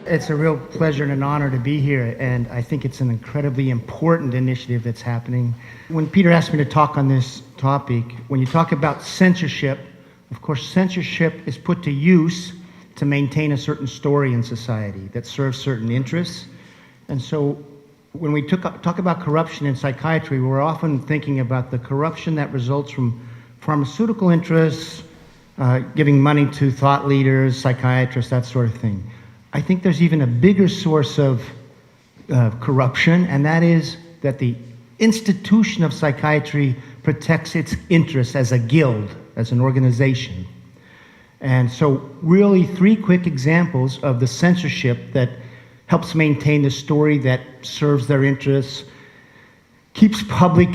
It's a real pleasure and an honor to be here, and I think it's an incredibly important initiative that's happening. When Peter asked me to talk on this topic, when you talk about censorship, of course, censorship is put to use to maintain a certain story in society that serves certain interests. And so when we talk about corruption in psychiatry, we're often thinking about the corruption that results from pharmaceutical interests, giving money to thought leaders, psychiatrists, that sort of thing. I think there's even a bigger source of corruption, and that is that the institution of psychiatry protects its interests as a guild, as an organization. And so really 3 quick examples of the censorship that helps maintain the story that serves their interests, keeps public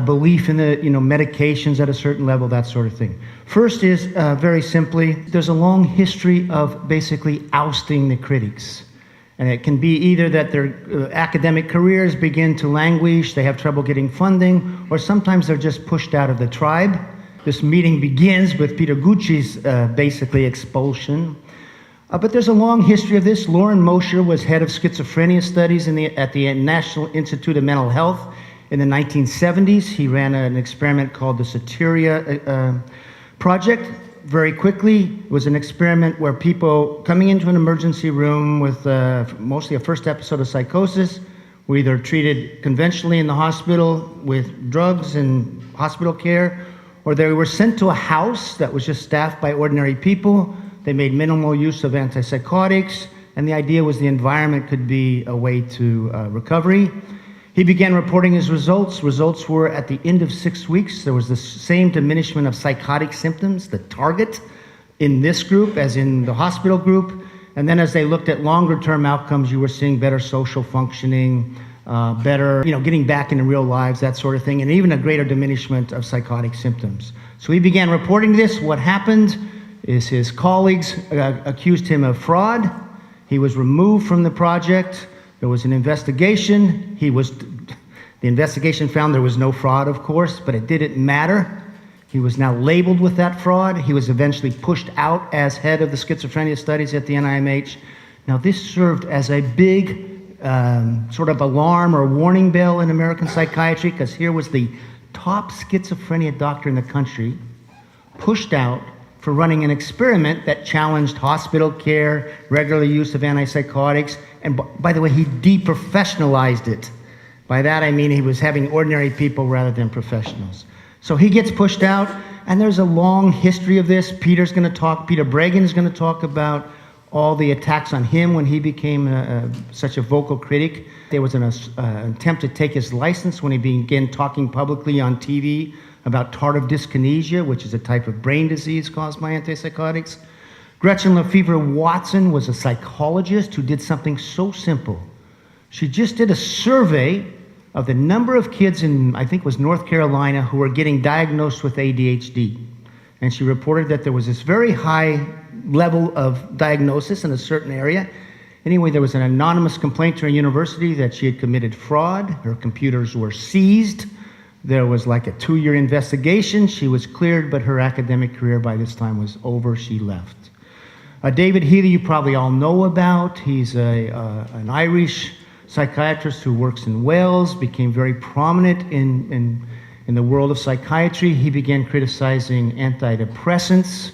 belief in the medications at a certain level, that sort of thing. First is, very simply, there's a long history of basically ousting the critics. And it can be either that their academic careers begin to languish, they have trouble getting funding, or sometimes they're just pushed out of the tribe. This meeting begins with Peter Gucci's basically expulsion. But there's a long history of this. Loren Mosher was head of schizophrenia studies at the National Institute of Mental Health in the 1970s. He ran an experiment called the Psychiatrie project. Very quickly, it was an experiment where people coming into an emergency room with mostly a first episode of psychosis were either treated conventionally in the hospital with drugs and hospital care, or they were sent to a house that was just staffed by ordinary people. They made minimal use of antipsychotics, and the idea was the environment could be a way to recovery. He began reporting his results. Results were at the end of 6 weeks. There was the same diminishment of psychotic symptoms, the target, in this group as in the hospital group. And then as they looked at longer-term outcomes, you were seeing better social functioning, better, getting back into real lives, that sort of thing, and even a greater diminishment of psychotic symptoms. So he began reporting this. What happened is his colleagues accused him of fraud. He was removed from the project. There was an investigation. The investigation found there was no fraud, of course, but it didn't matter. He was now labeled with that fraud. He was eventually pushed out as head of the schizophrenia studies at the NIMH. Now, this served as a big sort of alarm or warning bell in American psychiatry, because here was the top schizophrenia doctor in the country pushed out for running an experiment that challenged hospital care, regular use of antipsychotics, and by the way, he deprofessionalized it. By that I mean he was having ordinary people rather than professionals. So he gets pushed out, and there's a long history of this. Peter Bregan is going to talk about all the attacks on him when he became such a vocal critic. There was an attempt to take his license when he began talking publicly on TV about tardive dyskinesia, which is a type of brain disease caused by antipsychotics. Gretchen Lefevre-Watson was a psychologist who did something so simple. She just did a survey of the number of kids in, I think it was North Carolina, who were getting diagnosed with ADHD. And she reported that there was this very high level of diagnosis in a certain area. Anyway, there was an anonymous complaint to her university that she had committed fraud. Her computers were seized. There was like a 2-year investigation. She was cleared, but her academic career by this time was over. She left. David Healy, you probably all know about. He's an Irish psychiatrist who works in Wales, became very prominent in the world of psychiatry. He began criticizing antidepressants,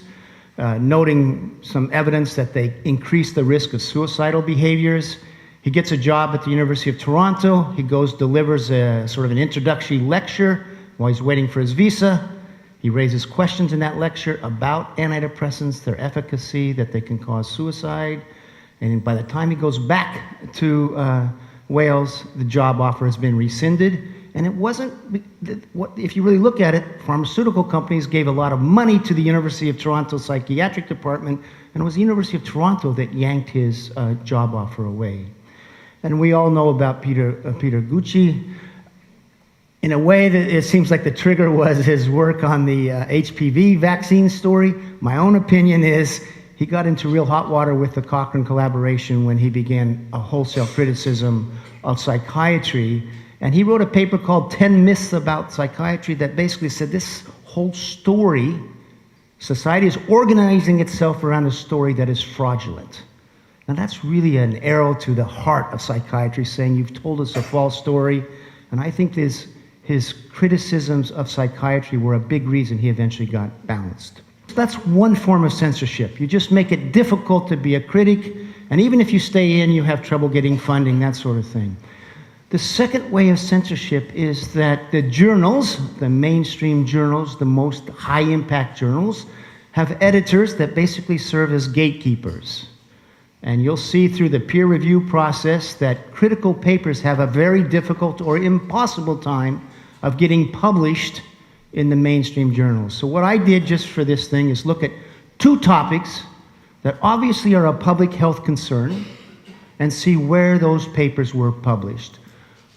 noting some evidence that they increase the risk of suicidal behaviors. He gets a job at the University of Toronto. He delivers a sort of an introductory lecture while he's waiting for his visa. He raises questions in that lecture about antidepressants, their efficacy, that they can cause suicide. And by the time he goes back to Wales, the job offer has been rescinded. And it wasn't, if you really look at it, pharmaceutical companies gave a lot of money to the University of Toronto Psychiatric Department, and it was the University of Toronto that yanked his job offer away. And we all know about Peter Gucci. In a way, that it seems like the trigger was his work on the HPV vaccine story. My own opinion is he got into real hot water with the Cochrane collaboration when he began a wholesale criticism of psychiatry. And he wrote a paper called 10 Myths About Psychiatry that basically said this whole story, society is organizing itself around a story that is fraudulent. Now that's really an arrow to the heart of psychiatry, saying you've told us a false story. And I think his criticisms of psychiatry were a big reason he eventually got balanced. So that's one form of censorship. You just make it difficult to be a critic, and even if you stay in, you have trouble getting funding, that sort of thing. The second way of censorship is that the journals, the mainstream journals, the most high-impact journals, have editors that basically serve as gatekeepers. And you'll see through the peer review process that critical papers have a very difficult or impossible time of getting published in the mainstream journals. So what I did just for this thing is look at two topics that obviously are a public health concern and see where those papers were published.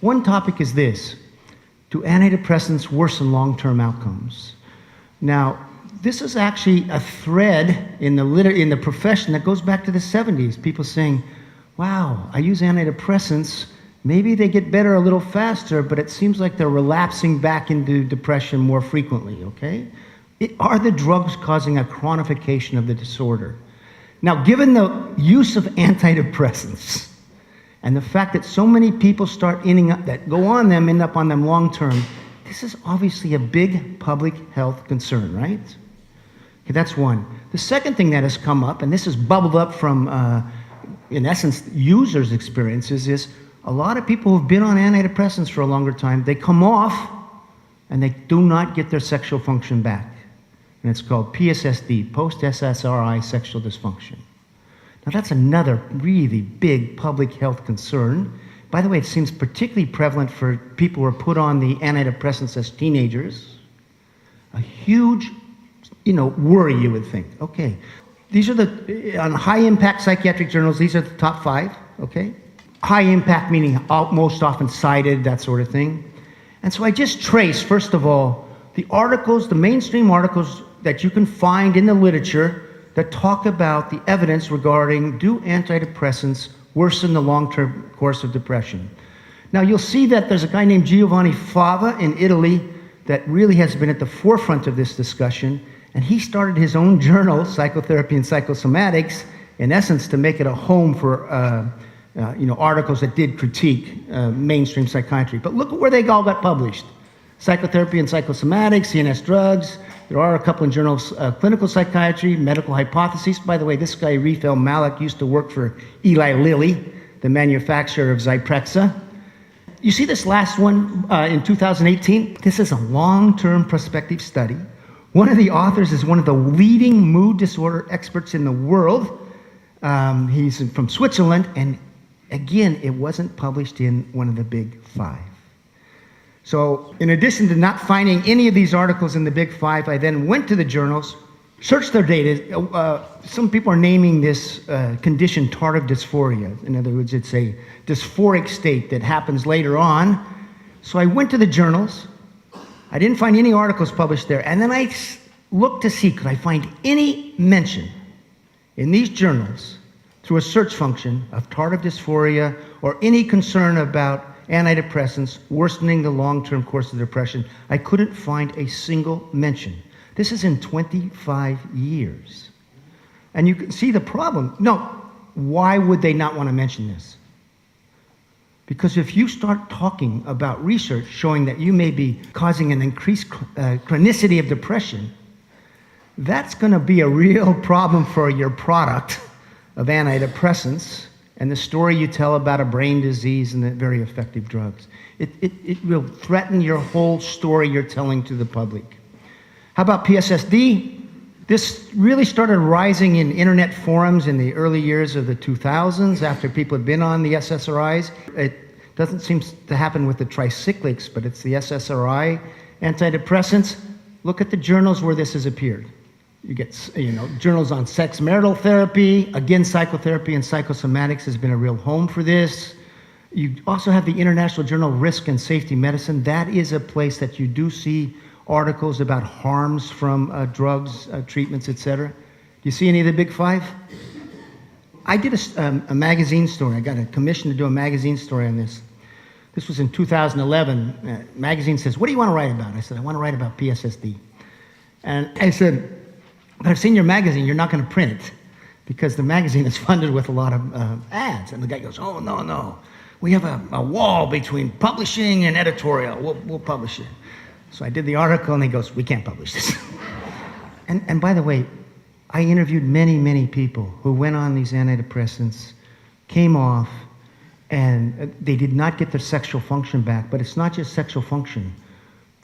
One topic is this: do antidepressants worsen long-term outcomes? Now, this is actually a thread in the profession that goes back to the 70s. People saying, wow, I use antidepressants, maybe they get better a little faster, but it seems like they're relapsing back into depression more frequently, okay? Are the drugs causing a chronification of the disorder? Now, given the use of antidepressants and the fact that so many people that go on them end up on them long term, this is obviously a big public health concern, right? Okay, that's one. The second thing that has come up, and this has bubbled up from, in essence, users' experiences, is a lot of people who've been on antidepressants for a longer time, they come off and they do not get their sexual function back. And it's called PSSD, post-SSRI sexual dysfunction. Now that's another really big public health concern. By the way, it seems particularly prevalent for people who are put on the antidepressants as teenagers. A huge, worry, you would think. Okay, these are on high-impact psychiatric journals, these are the top 5, okay? High impact meaning most often cited, that sort of thing. And so I just traced, first of all, the articles, the mainstream articles that you can find in the literature that talk about the evidence regarding do antidepressants worsen the long-term course of depression. Now you'll see that there's a guy named Giovanni Fava in Italy that really has been at the forefront of this discussion, and he started his own journal, Psychotherapy and Psychosomatics, in essence to make it a home for articles that did critique mainstream psychiatry. But look at where they all got published. Psychotherapy and Psychosomatics, CNS Drugs. There are a couple in journals, Clinical Psychiatry, Medical Hypotheses. By the way, this guy, Rifel Malik, used to work for Eli Lilly, the manufacturer of Zyprexa. You see this last one in 2018? This is a long-term prospective study. One of the authors is one of the leading mood disorder experts in the world. He's from Switzerland, and again, it wasn't published in one of the big 5. So in addition to not finding any of these articles in the big 5, I then went to the journals, searched their data. Some people are naming this condition tardive dysphoria. In other words, it's a dysphoric state that happens later on. So I went to the journals. I didn't find any articles published there. And then I looked to see, could I find any mention in these journals through a search function of tardive dysphoria or any concern about antidepressants worsening the long-term course of depression. I couldn't find a single mention. This is in 25 years. And you can see the problem. No, why would they not want to mention this? Because if you start talking about research showing that you may be causing an increased chronicity of depression, that's going to be a real problem for your product of antidepressants and the story you tell about a brain disease and the very effective drugs. It will threaten your whole story you're telling to the public. How about PSSD? This really started rising in internet forums in the early years of the 2000s after people had been on the SSRIs. It doesn't seem to happen with the tricyclics, but it's the SSRI antidepressants. Look at the journals where this has appeared. You get, journals on sex marital therapy. Again, psychotherapy and psychosomatics has been a real home for this. You also have the International Journal of Risk and Safety Medicine. That is a place that you do see articles about harms from drugs, treatments, etc. Do you see any of the big 5? I did a magazine story. I got a commission to do a magazine story on this. This was in 2011. Magazine says, what do you want to write about? I said, I want to write about PSSD. And I said, but I've seen your magazine, you're not going to print it. because the magazine is funded with a lot of ads. And the guy goes, oh, no, no. We have a wall between publishing and editorial. We'll publish it. So I did the article, and he goes, we can't publish this. And by the way, I interviewed many, many people who went on these antidepressants, came off, and they did not get their sexual function back. But it's not just sexual function.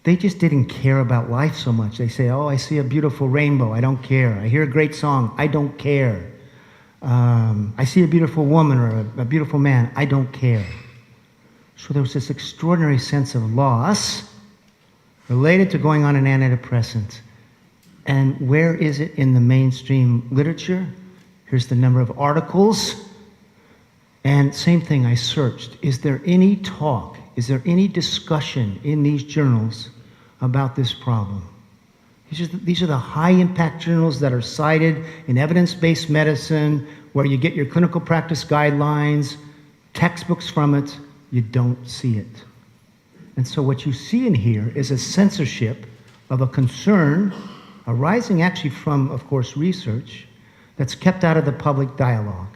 They just didn't care about life so much. They say, oh, I see a beautiful rainbow. I don't care. I hear a great song. I don't care. I see a beautiful woman or a beautiful man. I don't care. So there was this extraordinary sense of loss related to going on an antidepressant. And where is it in the mainstream literature? Here's the number of articles. And same thing, I searched. Is there any talk, is there any discussion in these journals about this problem? These are the high-impact journals that are cited in evidence-based medicine, where you get your clinical practice guidelines, textbooks from it. You don't see it. And so what you see in here is a censorship of a concern arising actually from, of course, research that's kept out of the public dialogue.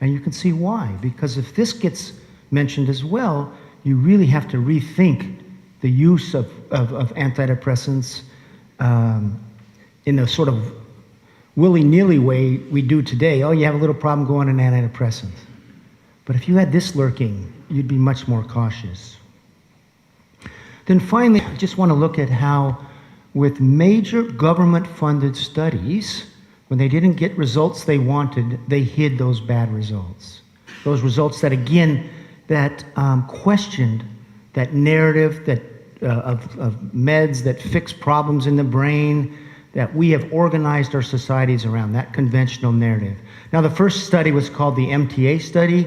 And you can see why, because if this gets mentioned as well, you really have to rethink the use of antidepressants in the sort of willy-nilly way we do today. Oh, you have a little problem, go on an antidepressant. But if you had this lurking, you'd be much more cautious. Then finally, I just want to look at how with major government-funded studies, when they didn't get results they wanted, they hid those bad results. Those results that, again, that questioned that narrative that of meds that fix problems in the brain, that we have organized our societies around, that conventional narrative. Now, the first study was called the MTA study.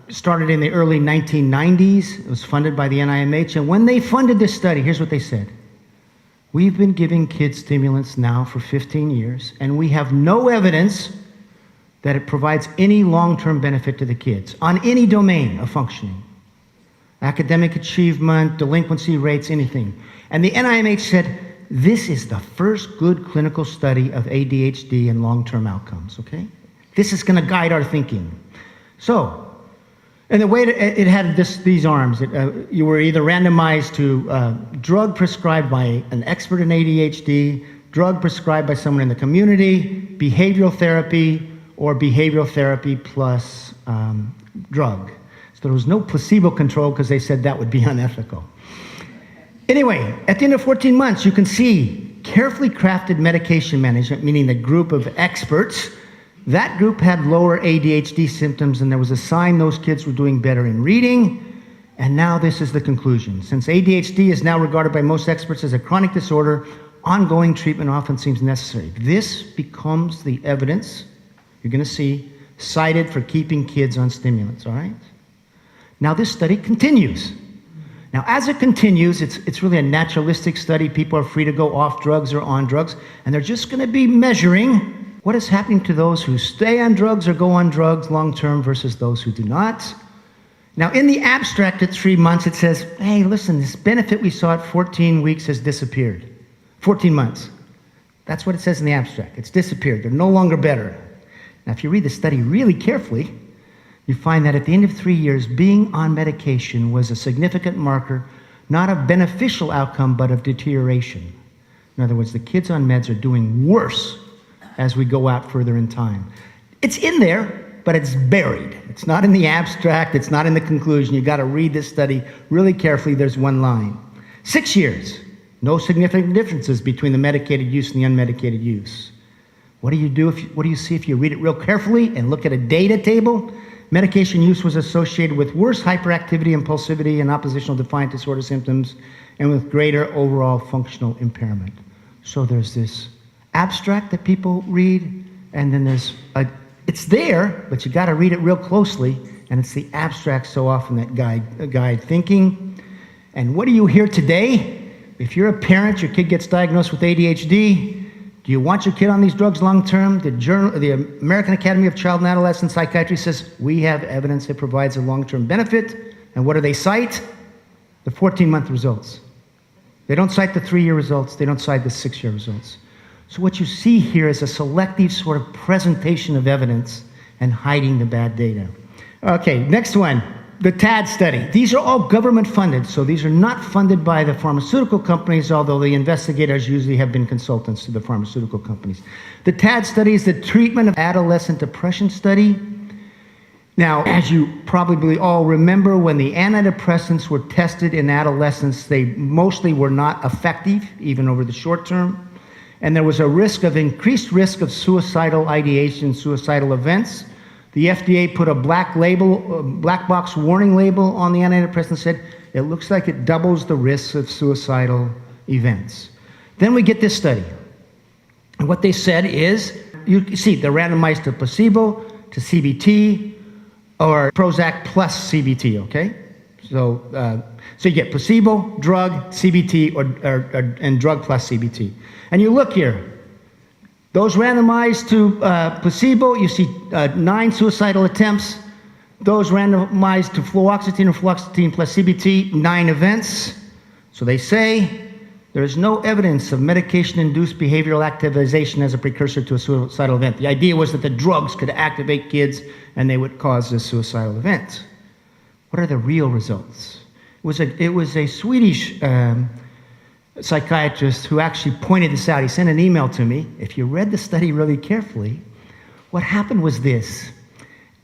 It started in the early 1990s. It was funded by the NIMH. And when they funded this study, here's what they said. We've been giving kids stimulants now for 15 years, and we have no evidence that it provides any long-term benefit to the kids on any domain of functioning. Academic achievement, delinquency rates, anything. And the NIMH said, this is the first good clinical study of ADHD and long-term outcomes, okay? This is going to guide our thinking. So, and the way it had these arms, you were either randomized to drug prescribed by an expert in ADHD, drug prescribed by someone in the community, behavioral therapy, or behavioral therapy plus drug. So there was no placebo control because they said that would be unethical. Anyway, at the end of 14 months, you can see carefully crafted medication management, meaning the group of experts. That group had lower ADHD symptoms, and there was a sign those kids were doing better in reading. And now this is the conclusion. Since ADHD is now regarded by most experts as a chronic disorder, ongoing treatment often seems necessary. This becomes the evidence, you're going to see, cited for keeping kids on stimulants, all right? Now this study continues. Now as it continues, it's really a naturalistic study. People are free to go off drugs or on drugs, and they're just going to be measuring what is happening to those who stay on drugs or go on drugs long-term versus those who do not. Now in the abstract at 3 months, it says, hey, listen, this benefit we saw at 14 weeks has disappeared. 14 months. That's what it says in the abstract. It's disappeared. They're no longer better. Now if you read the study really carefully, you find that at the end of 3 years, being on medication was a significant marker, not of beneficial outcome, but of deterioration. In other words, the kids on meds are doing worse as we go out further in time. It's in there, but it's buried. It's not in the abstract. It's not in the conclusion. You've got to read this study really carefully. There's one line. 6 years, no significant differences between the medicated use and the unmedicated use. What do you see if you read it real carefully and look at a data table? Medication use was associated with worse hyperactivity, impulsivity, and oppositional defiant disorder symptoms, and with greater overall functional impairment. So there's this abstract that people read, and then it's there, but you got to read it real closely, and it's the abstract so often that guide thinking. And what do you hear today? If you're a parent, your kid gets diagnosed with ADHD, do you want your kid on these drugs long-term? The American Academy of Child and Adolescent Psychiatry says, we have evidence it provides a long-term benefit. And what do they cite? The 14-month results. They don't cite the 3-year results. They don't cite the 6-year results. So what you see here is a selective sort of presentation of evidence and hiding the bad data. Okay, next one, the TAD study. These are all government funded, so these are not funded by the pharmaceutical companies, although the investigators usually have been consultants to the pharmaceutical companies. The TAD study is the treatment of adolescent depression study. Now, as you probably all remember, when the antidepressants were tested in adolescents, they mostly were not effective, even over the short term. And there was increased risk of suicidal ideation, suicidal events. The FDA put a black box warning label on the antidepressant and said, it looks like it doubles the risk of suicidal events. Then we get this study. And what they said is, you see, they're randomized to placebo, to CBT, or Prozac plus CBT, okay? So you get placebo, drug, CBT, and drug plus CBT. And you look here, those randomized to placebo, you see 9 suicidal attempts. Those randomized to fluoxetine or fluoxetine plus CBT, 9 events. So they say there is no evidence of medication-induced behavioral activation as a precursor to a suicidal event. The idea was that the drugs could activate kids and they would cause a suicidal event. What are the real results? It was a Swedish psychiatrist who actually pointed this out. He sent an email to me. If you read the study really carefully, what happened was this.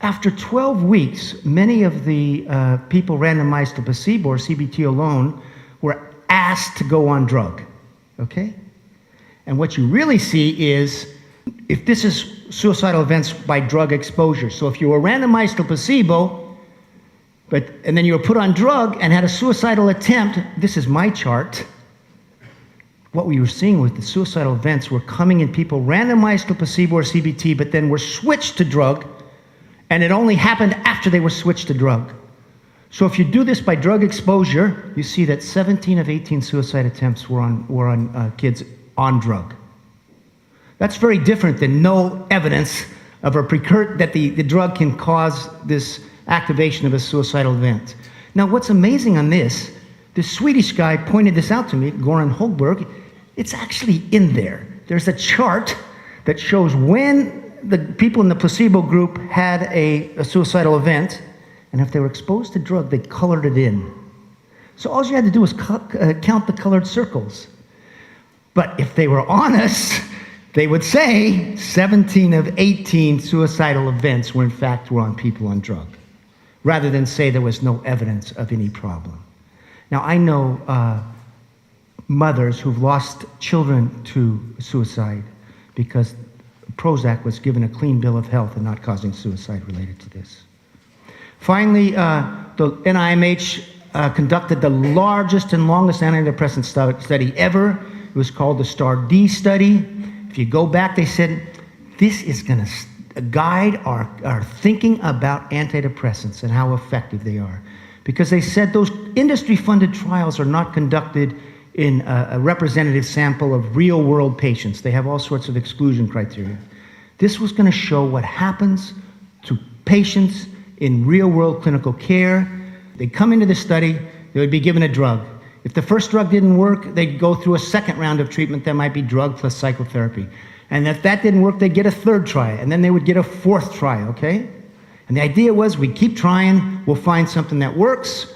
After 12 weeks, many of the people randomized to placebo or CBT alone were asked to go on drug, okay? And what you really see is, if this is suicidal events by drug exposure. So if you were randomized to placebo, and then you were put on drug and had a suicidal attempt, this is my chart. What we were seeing with the suicidal events were coming in people randomized to placebo or CBT, but then were switched to drug, and it only happened after they were switched to drug. So if you do this by drug exposure, you see that 17 of 18 suicide attempts were on kids on drug. That's very different than no evidence of that the drug can cause this activation of a suicidal event. Now, what's amazing on this Swedish guy pointed this out to me, Goran Holberg. It's actually in there. There's a chart that shows when the people in the placebo group had a suicidal event, and if they were exposed to drug, they colored it in. So all you had to do was count the colored circles. But if they were honest, they would say 17 of 18 suicidal events were on people on drug, rather than say there was no evidence of any problem. Now, I know mothers who've lost children to suicide because Prozac was given a clean bill of health and not causing suicide related to this. Finally, the NIMH conducted the largest and longest antidepressant study ever. It was called the STAR-D study. If you go back, they said, this is going to guide our thinking about antidepressants and how effective they are. Because they said those industry-funded trials are not conducted in a representative sample of real-world patients. They have all sorts of exclusion criteria. This was going to show what happens to patients in real-world clinical care. They'd come into the study, they would be given a drug. If the first drug didn't work, they'd go through a second round of treatment that might be drug plus psychotherapy. And if that didn't work, they'd get a third try, and then they would get a fourth try, okay? And the idea was, we keep trying, we'll find something that works.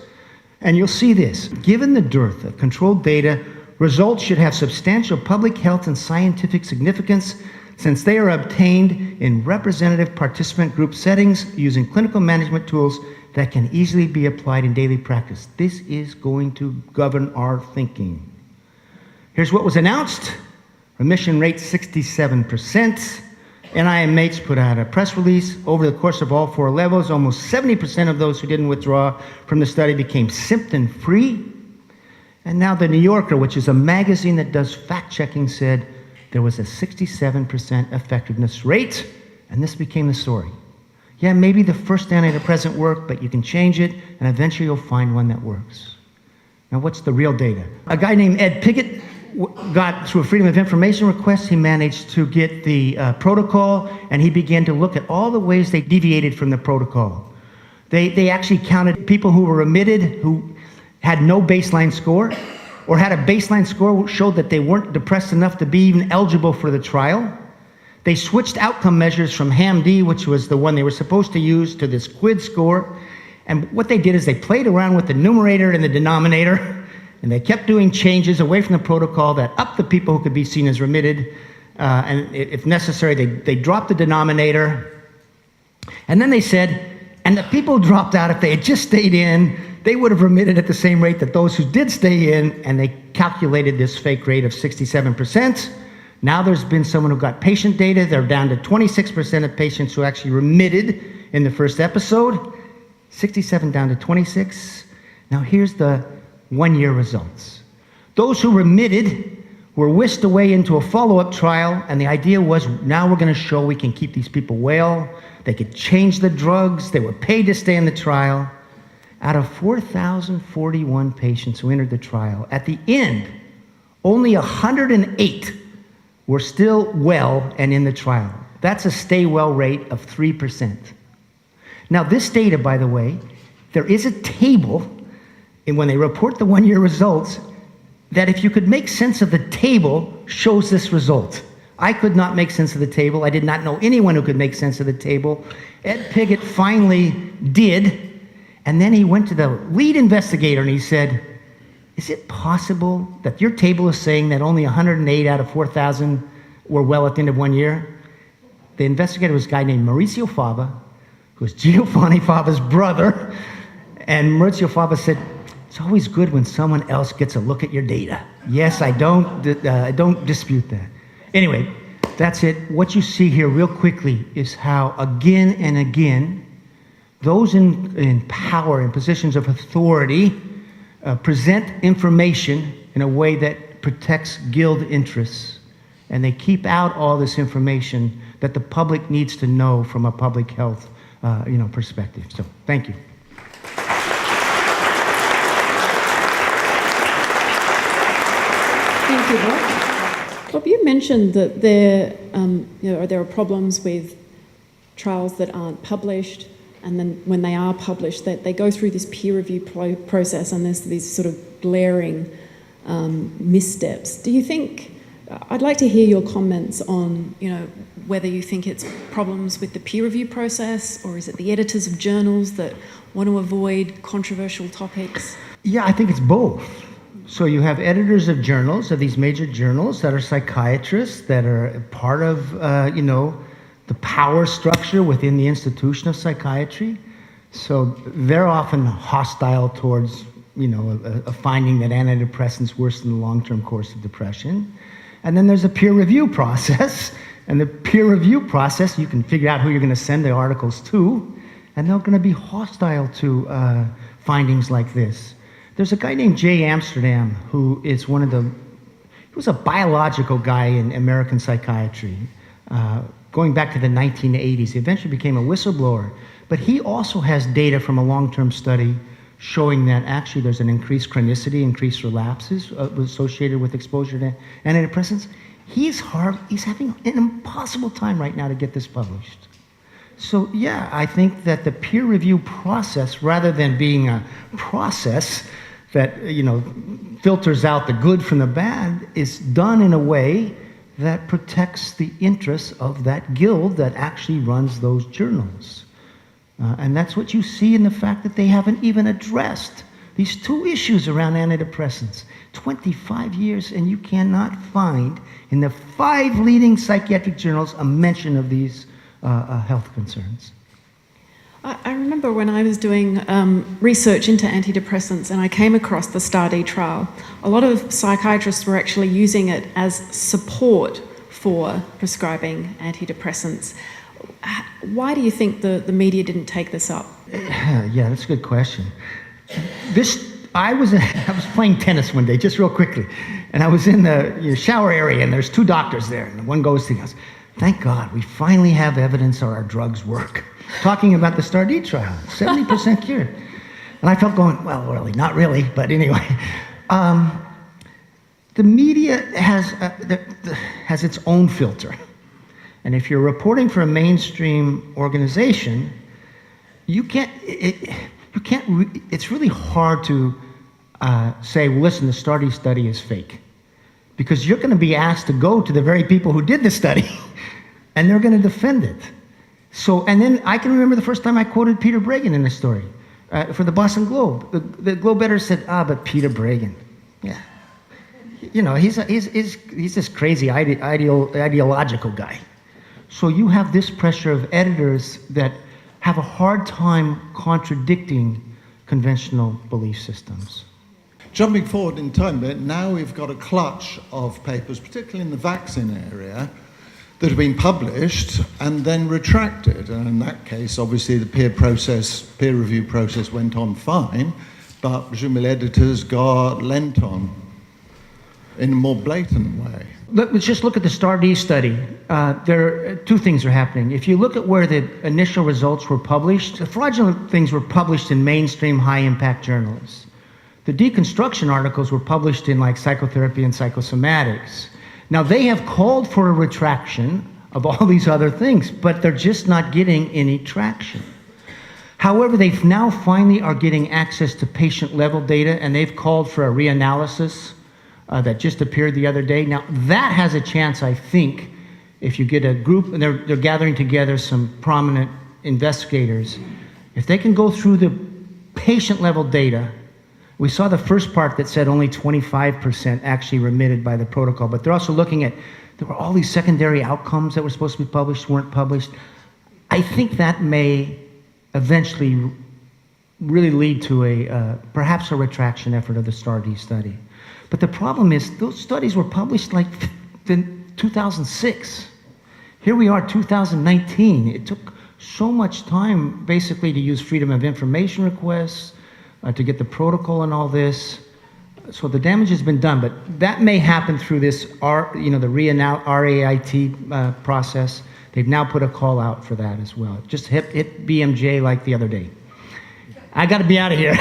And you'll see this. Given the dearth of controlled data, results should have substantial public health and scientific significance since they are obtained in representative participant group settings using clinical management tools that can easily be applied in daily practice. This is going to govern our thinking. Here's what was announced. Remission rate 67%. NIMH put out a press release. Over the course of all 4 levels, almost 70% of those who didn't withdraw from the study became symptom-free. And now the New Yorker, which is a magazine that does fact-checking, said there was a 67% effectiveness rate, and this became the story. Yeah, maybe the first antidepressant worked, but you can change it, and eventually you'll find one that works. Now, what's the real data? A guy named Ed Pickett got, through a Freedom of Information request, he managed to get the protocol, and he began to look at all the ways they deviated from the protocol. They actually counted people who were remitted, who had no baseline score, or had a baseline score showed that they weren't depressed enough to be even eligible for the trial. They switched outcome measures from HAM-D, which was the one they were supposed to use, to this QUID score. And what they did is they played around with the numerator and the denominator, and they kept doing changes away from the protocol that upped the people who could be seen as remitted. And if necessary, they dropped the denominator. And then they said, and the people who dropped out, if they had just stayed in, they would have remitted at the same rate that those who did stay in, and they calculated this fake rate of 67%. Now there's been someone who got patient data. They're down to 26% of patients who actually remitted in the first episode. 67 down to 26. Now here's the one-year results. Those who remitted were whisked away into a follow-up trial, and the idea was, now we're going to show we can keep these people well. They could change the drugs. They were paid to stay in the trial. Out of 4,041 patients who entered the trial, at the end, only 108 were still well and in the trial. That's a stay well rate of 3%. Now this data, by the way, there is a table, and when they report the one-year results, that if you could make sense of the table, shows this result. I could not make sense of the table. I did not know anyone who could make sense of the table. Ed Piggott finally did, and then he went to the lead investigator and he said, is it possible that your table is saying that only 108 out of 4,000 were well at the end of 1 year? The investigator was a guy named Maurizio Fava, who was Giovanni Fava's brother. And Maurizio Fava said, it's always good when someone else gets a look at your data. Yes, I don't dispute that. Anyway, that's it. What you see here real quickly is how again and again, those in power, in positions of authority, present information in a way that protects guild interests, and they keep out all this information that the public needs to know from a public health perspective. So, thank you. Thank you, Bob. Bob, you mentioned that there are problems with trials that aren't published, and then when they are published, that they go through this peer review process, and there's these sort of glaring missteps. Do you think? I'd like to hear your comments on, whether you think it's problems with the peer review process, or is it the editors of journals that want to avoid controversial topics? Yeah, I think it's both. So you have editors of journals, of these major journals, that are psychiatrists, that are part of, the power structure within the institution of psychiatry. So they're often hostile towards, a finding that antidepressants worsen the long-term course of depression. And then there's a peer review process. And the peer review process, you can figure out who you're going to send the articles to, and they're going to be hostile to findings like this. There's a guy named Jay Amsterdam who is he was a biological guy in American psychiatry, going back to the 1980s. He eventually became a whistleblower, but he also has data from a long-term study showing that actually there's an increased chronicity, increased relapses associated with exposure to antidepressants. He's having an impossible time right now to get this published. So yeah, I think that the peer review process, rather than being a process that filters out the good from the bad, is done in a way that protects the interests of that guild that actually runs those journals. And that's what you see in the fact that they haven't even addressed these two issues around antidepressants. 25 years, and you cannot find in the 5 leading psychiatric journals a mention of these health concerns. I remember when I was doing research into antidepressants and I came across the STAR-D trial, a lot of psychiatrists were actually using it as support for prescribing antidepressants. Why do you think the media didn't take this up? Yeah, that's a good question. I was playing tennis one day, just real quickly, and I was in the shower area, and there's 2 doctors there, and one goes to us, thank God, we finally have evidence our drugs work. Talking about the STAR-D trial, 70% cured. And I felt going, well, really, not really, but anyway. The media has its own filter. And if you're reporting for a mainstream organization, it's really hard to say, well, listen, the STAR-D study is fake. Because you're going to be asked to go to the very people who did the study, and they're going to defend it. So, and then I can remember the first time I quoted Peter Bregan in a story for the Boston Globe. The Globe editor said, but Peter Bregan, yeah. You know, he's this crazy ideological guy. So you have this pressure of editors that have a hard time contradicting conventional belief systems. Jumping forward in time, but now we've got a clutch of papers, particularly in the vaccine area, that have been published and then retracted. And in that case, obviously, the peer review process went on fine, but presumably editors got lent on in a more blatant way. Let's just look at the STAR-D study. There are two things are happening. If you look at where the initial results were published, the fraudulent things were published in mainstream high-impact journals. The deconstruction articles were published in like psychotherapy and psychosomatics. Now they have called for a retraction of all these other things, but they're just not getting any traction. However, they now finally are getting access to patient-level data, and they've called for a reanalysis that just appeared the other day. Now that has a chance, I think, if you get a group, and they're gathering together some prominent investigators, if they can go through the patient-level data. We saw the first part that said only 25% actually remitted by the protocol, but they're also looking at, there were all these secondary outcomes that were supposed to be published, weren't published. I think that may eventually really lead to perhaps a retraction effort of the STAR-D study. But the problem is, those studies were published like in 2006. Here we are, 2019. It took so much time basically to use freedom of information requests, to get the protocol and all this. So the damage has been done, but that may happen through this, the RAIT process. They've now put a call out for that as well. Just hit BMJ like the other day. I got to be out of here.